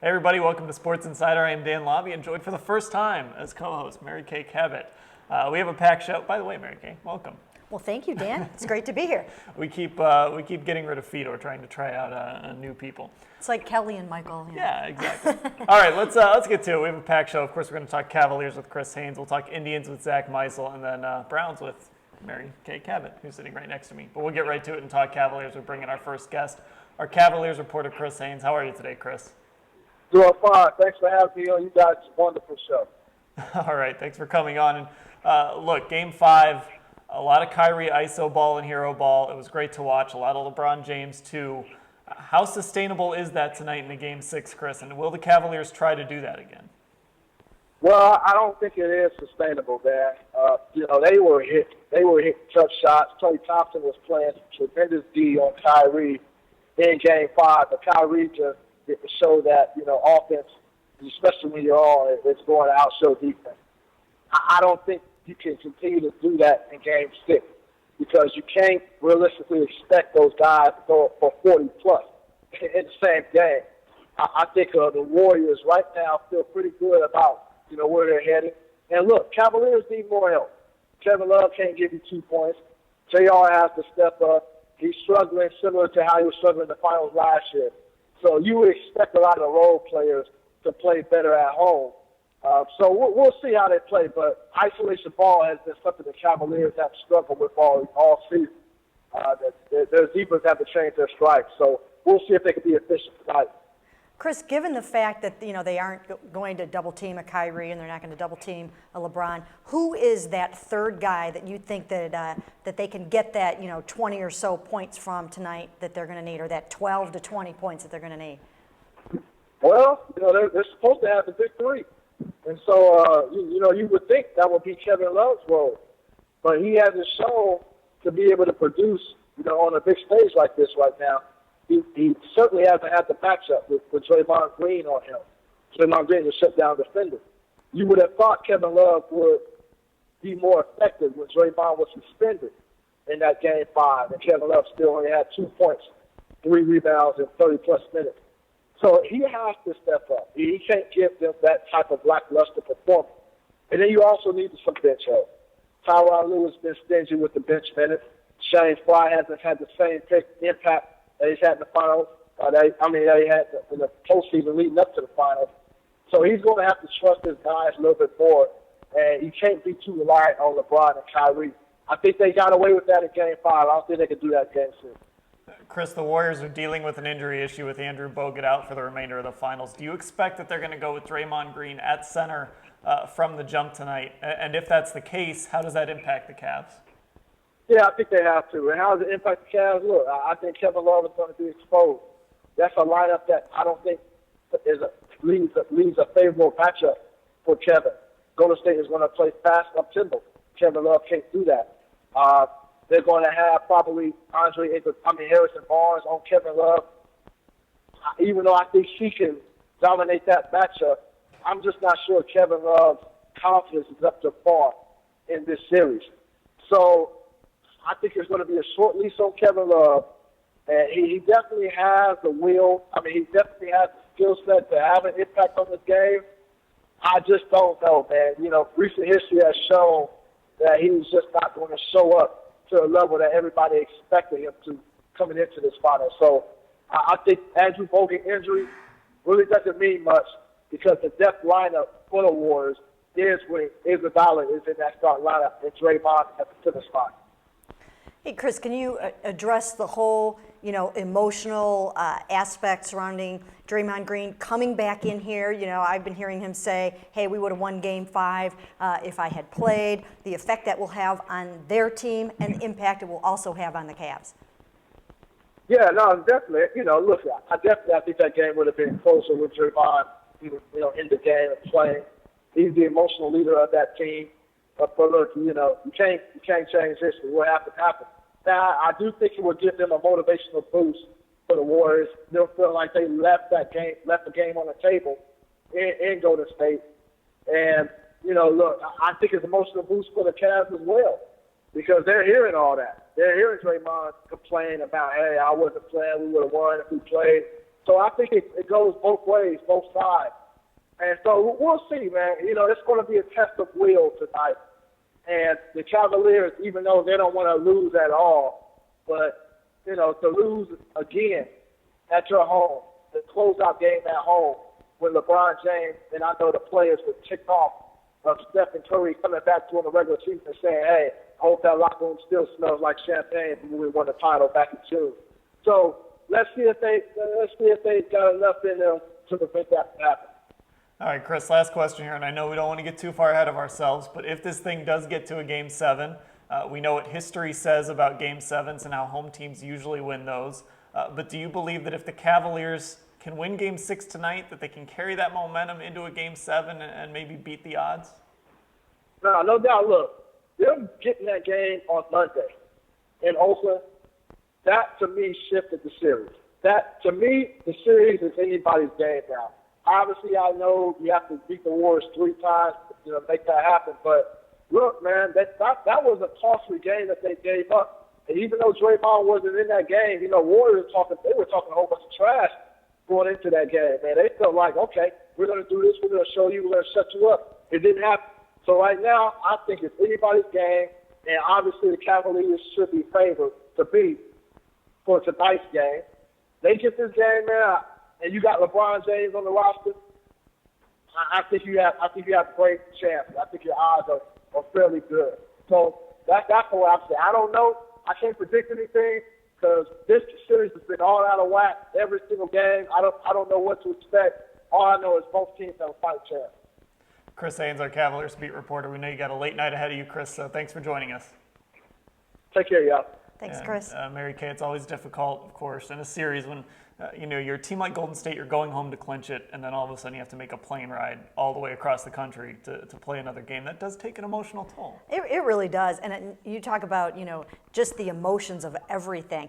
Hey everybody, welcome to Sports Insider. I am Dan Labbe, and joined for the first time as co-host Mary Kay Cabot. We have a packed show. By the way, Mary Kay, welcome. Well, thank you, Dan. It's great to be here. We keep getting rid of Fedor, trying to try out new people. It's like Kelly and Michael. Yeah, exactly. All right, let's get to it. We have a packed show. Of course, we're going to talk Cavaliers with Chris Haynes. We'll talk Indians with Zack Meisel, and then Browns with Mary Kay Cabot, who's sitting right next to me. But we'll get right to it and talk Cavaliers. We're bringing our first guest, our Cavaliers reporter, Chris Haynes. How are you today, Chris? Doing fine. Thanks for having me on. You guys, wonderful show. All right, thanks for coming on. And look, Game 5, a lot of Kyrie iso ball and hero ball. It was great to watch. A lot of LeBron James too. How sustainable is that tonight in the Game 6, Chris? And will the Cavaliers try to do that again? Well, I don't think it is sustainable, man. They were hitting tough shots. Klay Thompson was playing tremendous D on Kyrie in Game 5, but Kyrie just to show that, offense, especially when you're on, it's going to outshow defense. I don't think you can continue to do that in Game 6 because you can't realistically expect those guys to go for 40-plus in the same game. I think the Warriors right now feel pretty good about, where they're heading. And look, Cavaliers need more help. Kevin Love can't give you 2 points. JR has to step up. He's struggling similar to how he was struggling in the finals last year. So you would expect a lot of the role players to play better at home. So we'll see how they play. But isolation ball has been something the Cavaliers have struggled with all season. Their defense have to change their strikes. So we'll see if they can be efficient tonight. Chris, given the fact that they aren't going to double team a Kyrie and they're not going to double team a LeBron, who is that third guy that you think that they can get that 20 or so points from tonight that they're going to need, or that 12 to 20 points that they're going to need? Well, they're supposed to have the big three, and so you would think that would be Kevin Love's role, but he hasn't shown to be able to produce on a big stage like this right now. He certainly hasn't had the matchup with Draymond Green on him. Draymond Green is a shutdown defender. You would have thought Kevin Love would be more effective when Draymond was suspended in that Game 5, and Kevin Love still only had 2 points, 3 rebounds, in 30-plus minutes. So he has to step up. He can't give them that type of lackluster performance. And then you also need some bench help. Tyronn Lue has been stingy with the bench minutes. Shane Fry hasn't had the same impact that he's had in the finals. They had in the postseason leading up to the finals. So he's going to have to trust his guys a little bit more, and he can't be too reliant on LeBron and Kyrie. I think they got away with that in Game 5. I don't think they can do that in Game 6. Chris, the Warriors are dealing with an injury issue with Andrew Bogut out for the remainder of the finals. Do you expect that they're going to go with Draymond Green at center from the jump tonight? And if that's the case, how does that impact the Cavs? Yeah, I think they have to. And how does it impact the Cavs? Look, I think Kevin Love is going to be exposed. That's a lineup that I don't think leaves a favorable matchup for Kevin. Golden State is going to play fast up tempo. Kevin Love can't do that. They're going to have probably Harrison Barnes on Kevin Love. Even though I think he can dominate that matchup, I'm just not sure Kevin Love's confidence is up to par in this series. So I think there's going to be a short leash on Kevin Love, and he definitely has the will. He definitely has the skill set to have an impact on this game. I just don't know, man. Recent history has shown that he's just not going to show up to a level that everybody expected him to coming into this final. So I think Andrew Bogut injury really doesn't mean much because the depth lineup for the Warriors is Iguodala is in that start lineup and Draymond at the center spot. Hey, Chris, can you address the whole, emotional aspect surrounding Draymond Green coming back in here? I've been hearing him say, hey, we would have won Game 5 if I had played, the effect that will have on their team and the impact it will also have on the Cavs. Yeah, no, definitely. Look, I think that game would have been closer with Draymond, in the game and playing. He's the emotional leader of that team. But look, you can't change history. What happened, happened. Now, I do think it would give them a motivational boost for the Warriors. They'll feel like they left the game on the table in Golden State. And, look, I think it's an emotional boost for the Cavs as well because they're hearing all that. They're hearing Draymond complain about, hey, I wasn't playing, we would have won if we played. So I think it goes both ways, both sides. And so we'll see, man. You know, it's going to be a test of will tonight. And the Cavaliers, even though they don't want to lose at all, but, you know, to lose again at your home, the closeout game at home, when LeBron James, and I know the players were ticked off of Stephen Curry coming back during the regular season and saying, hey, I hope that locker room still smells like champagne when we won the title back in June. So let's see if they got enough in them to prevent that from happening. All right, Chris, last question here, and I know we don't want to get too far ahead of ourselves, but if this thing does get to a Game 7, we know what history says about Game 7s and how home teams usually win those. But do you believe that if the Cavaliers can win Game 6 tonight, that they can carry that momentum into a Game 7 and maybe beat the odds? No doubt. Look, them getting that game on Monday in Oakland, that to me shifted the series. That, to me, the series is anybody's game now. Obviously, I know you have to beat the Warriors 3 times to make that happen. But look, man, that was a costly game that they gave up. And even though Draymond wasn't in that game, you know, Warriors they were talking a whole bunch of trash going into that game, man. They felt like, okay, we're going to do this. We're going to show you. We're going to shut you up. It didn't happen. So right now, I think it's anybody's game. And obviously, the Cavaliers should be favored to beat for tonight's game. They get this game, man, and you got LeBron James on the roster, I think you have great chances. I think your odds are fairly good. So that's what I'm saying. I don't know. I can't predict anything because this series has been all out of whack every single game. I don't know what to expect. All I know is both teams have a fight chance. Chris Haynes, our Cavaliers beat reporter. We know you got a late night ahead of you, Chris, so thanks for joining us. Take care, y'all. Thanks, Chris. Mary Kay, it's always difficult, of course, in a series when you're a team like Golden State, you're going home to clinch it, and then all of a sudden you have to make a plane ride all the way across the country to play another game. That does take an emotional toll. It really does. And you talk about, just the emotions of everything.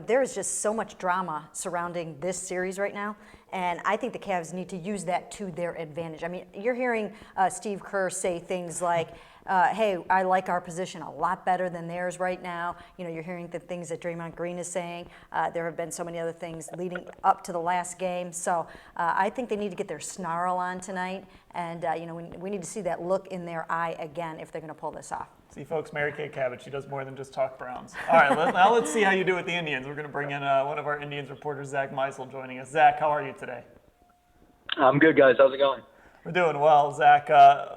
There's just so much drama surrounding this series right now. And I think the Cavs need to use that to their advantage. I mean, you're hearing Steve Kerr say things like, hey, I like our position a lot better than theirs right now. You're hearing the things that Draymond Green is saying. There have been so many other things leading up to the last game. So I think they need to get their snarl on tonight. And, we need to see that look in their eye again if they're going to pull this off. See, folks, Mary Kay Cabot, she does more than just talk Browns. All right, now let's see how you do with the Indians. We're going to bring in one of our Indians reporters, Zack Meisel, joining us. Zack, how are you today? I'm good, guys. How's it going? We're doing well, Zack.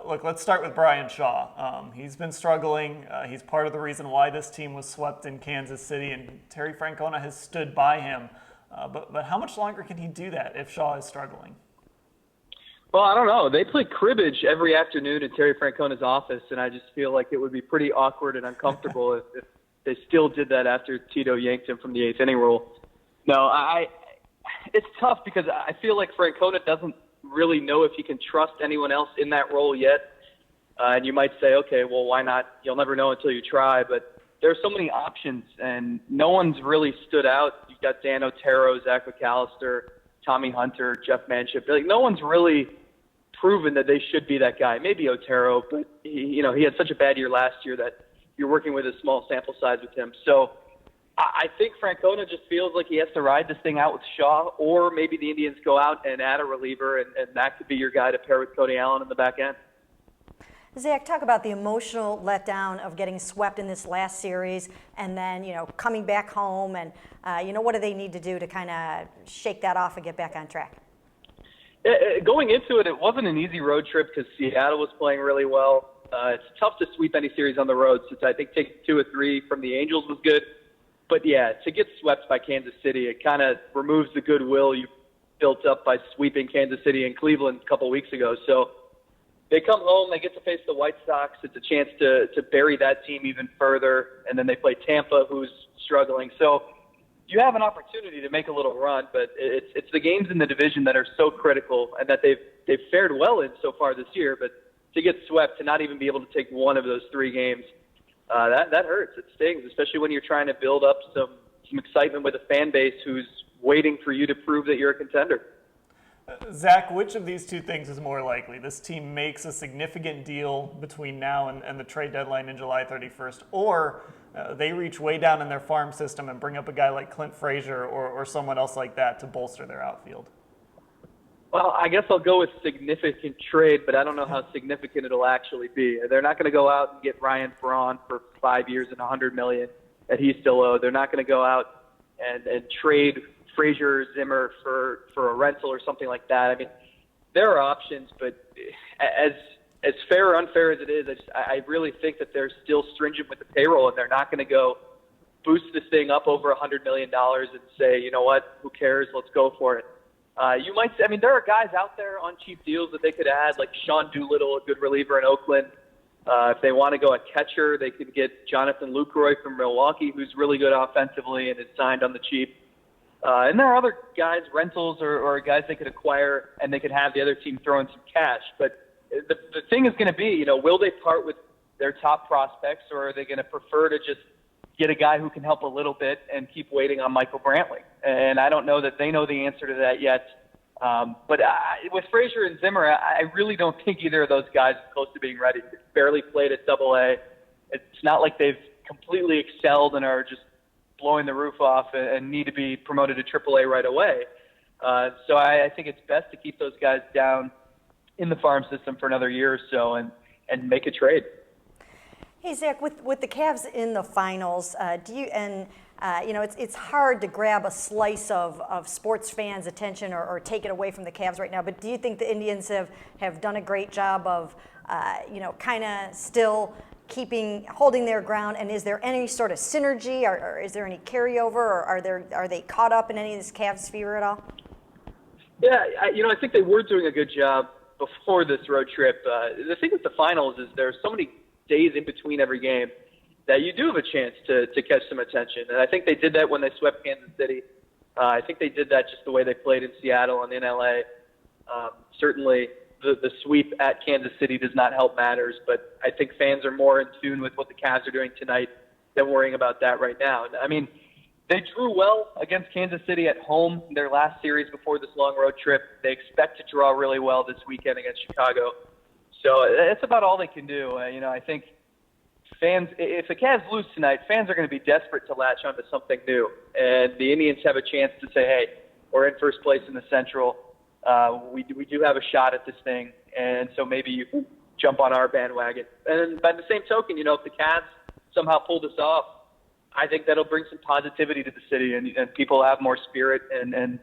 Look, let's start with Brian Shaw. He's been struggling. He's part of the reason why this team was swept in Kansas City, and Terry Francona has stood by him. But how much longer can he do that if Shaw is struggling? Well, I don't know. They play cribbage every afternoon in Terry Francona's office, and I just feel like it would be pretty awkward and uncomfortable if they still did that after Tito yanked him from the eighth inning rule. No, it's tough because I feel like Francona doesn't really know if he can trust anyone else in that role yet. And you might say, okay, well, why not? You'll never know until you try. But there are so many options, and no one's really stood out. You've got Dan Otero, Zach McAllister, Tommy Hunter, Jeff Manship. Like, no one's really proven that they should be that guy. Maybe Otero, but he had such a bad year last year that you're working with a small sample size with him. So I think Francona just feels like he has to ride this thing out with Shaw, or maybe the Indians go out and add a reliever, and that could be your guy to pair with Cody Allen in the back end. Zach, talk about the emotional letdown of getting swept in this last series and then, coming back home and, what do they need to do to kind of shake that off and get back on track? Going into it wasn't an easy road trip because Seattle was playing really well. It's tough to sweep any series on the road, since I think taking 2 or 3 from the Angels was good. But, yeah, to get swept by Kansas City, it kind of removes the goodwill you built up by sweeping Kansas City and Cleveland a couple weeks ago. So they come home, they get to face the White Sox. It's a chance to bury that team even further. And then they play Tampa, who's struggling. So you have an opportunity to make a little run, but it's the games in the division that are so critical and that they've fared well in so far this year. But to get swept, to not even be able to take one of those 3 games, that hurts. It stings, especially when you're trying to build up some excitement with a fan base who's waiting for you to prove that you're a contender. Zach, which of these 2 things is more likely? This team makes a significant deal between now and the trade deadline in July 31st, or they reach way down in their farm system and bring up a guy like Clint Frazier or someone else like that to bolster their outfield? Well, I guess I'll go with significant trade, but I don't know how significant it'll actually be. They're not going to go out and get Ryan Braun for 5 years and $100 million that he's still owed. They're not going to go out and trade Frazier or Zimmer for a rental or something like that. I mean, there are options, but as fair or unfair as it is, I really think that they're still stringent with the payroll, and they're not going to go boost this thing up over $100 million and say, you know what, who cares, let's go for it. You might say, I mean, there are guys out there on cheap deals that they could add, like Sean Doolittle, a good reliever in Oakland. If they want to go a catcher, they could get Jonathan Lucroy from Milwaukee, who's really good offensively and is signed on the cheap. And there are other guys, rentals or guys they could acquire, and they could have the other team throw in some cash. But the thing is going to be, you know, will they part with their top prospects, or are they going to prefer to just get a guy who can help a little bit and keep waiting on Michael Brantley? And I don't know that they know the answer to that yet. But with Frazier and Zimmer, I really don't think either of those guys is close to being ready. They've barely played at Double-A. It's not like they've completely excelled and are just blowing the roof off and need to be promoted to Triple-A right away. So I think it's best to keep those guys down in the farm system for another year or so and make a trade. Hey, Zach, with the Cavs in the finals, it's hard to grab a slice of sports fans' attention or take it away from the Cavs right now, but do you think the Indians have done a great job of, kind of still holding their ground, and is there any sort of synergy, or is there any carryover, or are they caught up in any of this Cavs fever at all? Yeah, I think they were doing a good job before this road trip. The thing with the finals is there's so many days in between every game that you do have a chance to catch some attention. And I think they did that when they swept Kansas City. I think they did that just the way they played in Seattle and in L.A. Certainly the sweep at Kansas City does not help matters, but I think fans are more in tune with what the Cavs are doing tonight than worrying about that right now. I mean, they drew well against Kansas City at home in their last series before this long road trip. They expect to draw really well this weekend against Chicago. So that's about all they can do. I think fans, if the Cavs lose tonight, fans are going to be desperate to latch onto something new. And the Indians have a chance to say, hey, we're in first place in the Central. We do have a shot at this thing. And so maybe you can jump on our bandwagon. And by the same token, if the Cavs somehow pull this off, I think that'll bring some positivity to the city and people have more spirit. And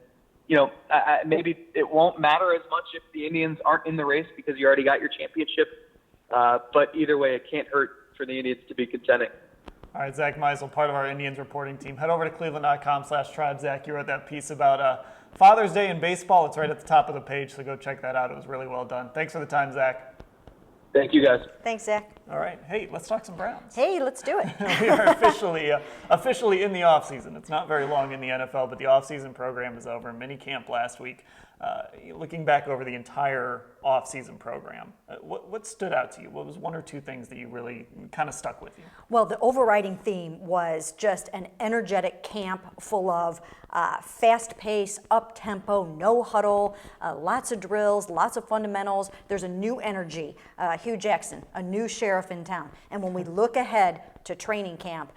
maybe it won't matter as much if the Indians aren't in the race because you already got your championship. But either way, it can't hurt for the Indians to be contending. All right, Zack Meisel, part of our Indians reporting team. Head over to cleveland.com/tribe. Zach, you wrote that piece about Father's Day in baseball. It's right at the top of the page, so go check that out. It was really well done. Thanks for the time, Zach. Thank you, guys. Thanks, Zach. All right. Hey, let's talk some Browns. Hey, let's do it. We are officially in the offseason. It's not very long in the NFL, but the offseason program is over. Mini camp last week. Looking back over the entire offseason program, what stood out to you? What was one or two things that you really kind of stuck with you? Well, the overriding theme was just an energetic camp full of fast pace, up tempo, no huddle, lots of drills, lots of fundamentals. There's a new energy. Hugh Jackson, a new sheriff in town. And when we look ahead to training camp,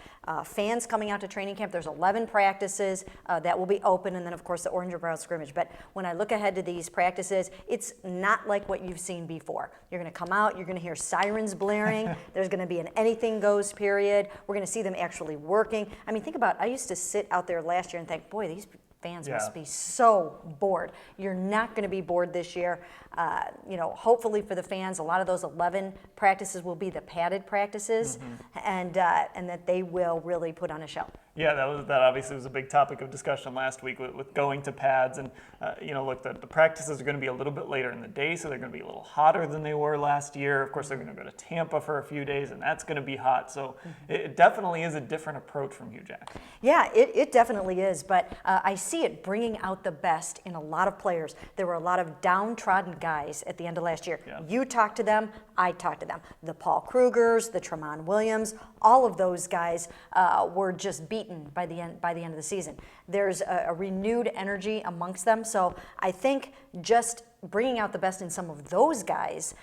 fans coming out to training camp, there's 11 practices that will be open, and then of course the Orange and Brown scrimmage. But when I look ahead to these practices, it's not like what you've seen before. You're going to come out, you're going to hear sirens blaring, there's going to be an anything goes period. We're going to see them actually working. I mean, think about, I used to sit out there last year and think, boy, these fans must be so bored. You're not going to be bored this year. Hopefully for the fans, a lot of those 11 practices will be the padded practices, and that they will really put on a show. Yeah, that obviously was a big topic of discussion last week with going to pads. And, look, the practices are going to be a little bit later in the day, so they're going to be a little hotter than they were last year. Of course, they're going to go to Tampa for a few days, and that's going to be hot. So it definitely is a different approach from Hugh Jackson. Yeah, it definitely is. But I see it bringing out the best in a lot of players. There were a lot of downtrodden guys at the end of last year. Yeah. You talked to them, I talked to them. The Paul Krugers, the Tremont Williams, all of those guys were just beaten beaten by the end of the season. There's a renewed energy amongst them. So I think just bringing out the best in some of those guys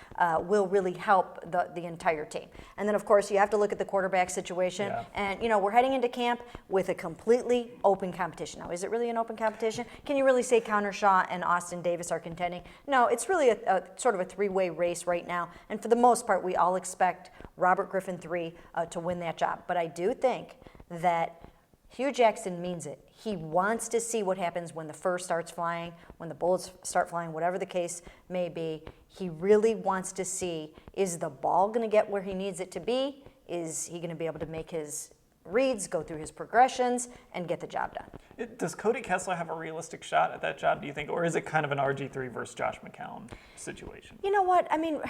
will really help the entire team. And then, of course, you have to look at the quarterback situation. Yeah. And, we're heading into camp with a completely open competition. Now, is it really an open competition? Can you really say Connor Shaw and Austin Davis are contending? No, it's really a sort of a three-way race right now. And for the most part, we all expect Robert Griffin III to win that job. But I do think that Hugh Jackson means it. He wants to see what happens when the fur starts flying, when the bullets start flying, whatever the case may be. He really wants to see, is the ball going to get where he needs it to be? Is he going to be able to make his reads, go through his progressions, and get the job done? Does Cody Kessler have a realistic shot at that job, do you think? Or is it kind of an RG3 versus Josh McCown situation? You know what? I mean,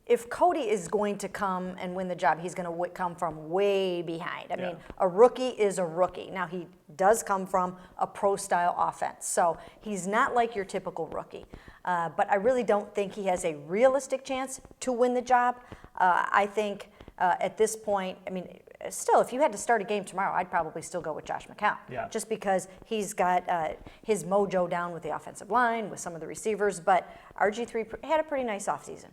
if Cody is going to come and win the job, he's going to come from way behind. I mean, a rookie is a rookie. Now, he does come from a pro-style offense, so he's not like your typical rookie. But I really don't think he has a realistic chance to win the job. I think at this point, I mean, still, if you had to start a game tomorrow, I'd probably still go with Josh McCown. Yeah. Just because he's got his mojo down with the offensive line, with some of the receivers. But RG3 had a pretty nice offseason.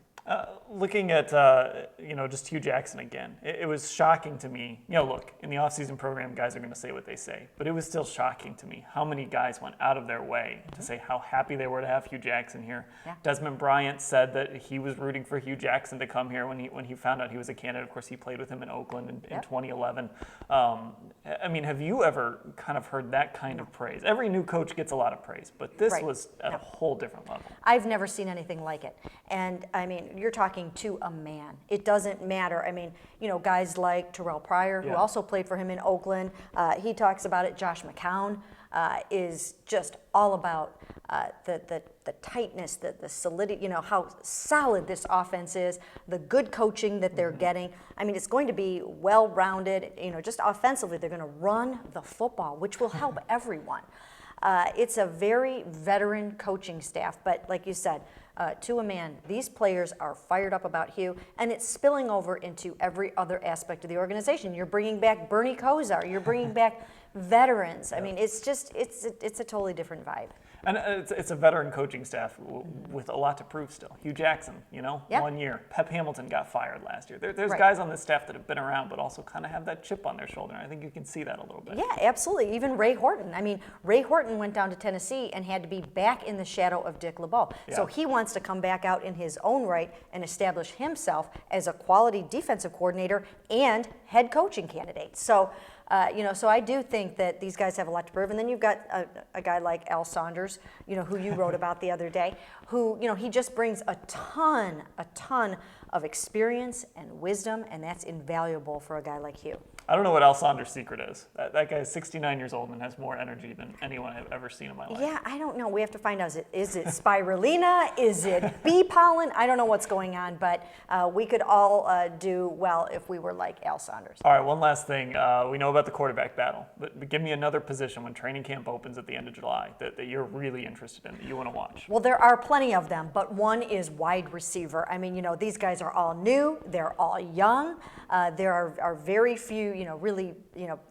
Looking at, just Hugh Jackson again, it was shocking to me. Look, in the offseason program, guys are going to say what they say, but it was still shocking to me how many guys went out of their way to say how happy they were to have Hugh Jackson here. Yeah. Desmond Bryant said that he was rooting for Hugh Jackson to come here when he found out he was a candidate. Of course, he played with him in Oakland in 2011. I mean, have you ever kind of heard that kind of praise? Every new coach gets a lot of praise, but this was at a whole different level. I've never seen anything like it. And, I mean, you're talking to a man. It doesn't matter. I mean, guys like Terrell Pryor, who also played for him in Oakland, he talks about it. Josh McCown is just all about the tightness, the solidity, how solid this offense is, the good coaching that they're getting. I mean, it's going to be well-rounded. Just offensively, they're going to run the football, which will help everyone. It's a very veteran coaching staff, but like you said, to a man, these players are fired up about Hugh, and it's spilling over into every other aspect of the organization. You're bringing back Bernie Kosar. You're bringing back veterans. I mean, it's a totally different vibe. And it's a veteran coaching staff with a lot to prove still. Hugh Jackson, 1 year. Pep Hamilton got fired last year. There's guys on this staff that have been around but also kind of have that chip on their shoulder. I think you can see that a little bit. Yeah, absolutely. Even Ray Horton. I mean, Ray Horton went down to Tennessee and had to be back in the shadow of Dick LeBeau. Yeah. So he wants to come back out in his own right and establish himself as a quality defensive coordinator and head coaching candidate. So, so I do think that these guys have a lot to prove. And then you've got a guy like Al Saunders, who you wrote about the other day, who, he just brings a ton of experience and wisdom, and that's invaluable for a guy like Hugh. I don't know what Al Saunders' secret is. That guy is 69 years old and has more energy than anyone I've ever seen in my life. Yeah, I don't know. We have to find out. Is it spirulina? Is it bee pollen? I don't know what's going on, but we could all do well if we were like Al Saunders. All right, one last thing. We know about the quarterback battle, but give me another position when training camp opens at the end of July that you're really interested in, that you want to watch. Well, there are plenty of them, but one is wide receiver. I mean, these guys are all new. They're all young. There are very few, really,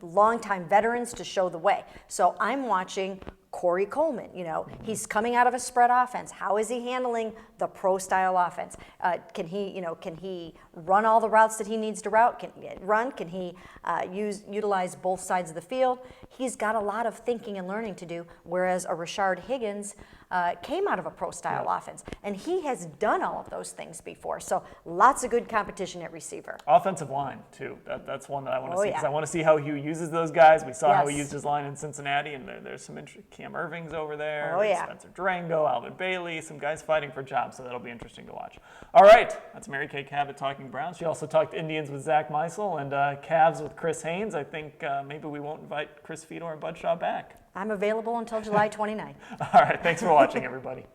longtime veterans to show the way. So I'm watching Corey Coleman. He's coming out of a spread offense. How is he handling the pro-style offense? Can he run all the routes that he needs to run? Can he utilize both sides of the field? He's got a lot of thinking and learning to do, whereas a Rashard Higgins came out of a pro-style offense, and he has done all of those things before. So lots of good competition at receiver. Offensive line, too. That's one that I want to see, because I want to see how Hugh uses those guys. We saw how he used his line in Cincinnati, and there's some Cam Irving's over there. Spencer Durango, Alvin Bailey, some guys fighting for jobs, so that'll be interesting to watch. All right, that's Mary Kay Cabot talking Browns. She also talked Indians with Zack Meisel and Cavs with Chris Haynes. I think maybe we won't invite Chris Fedor and Bud Shaw back. I'm available until July 29th. All right, thanks for watching, everybody.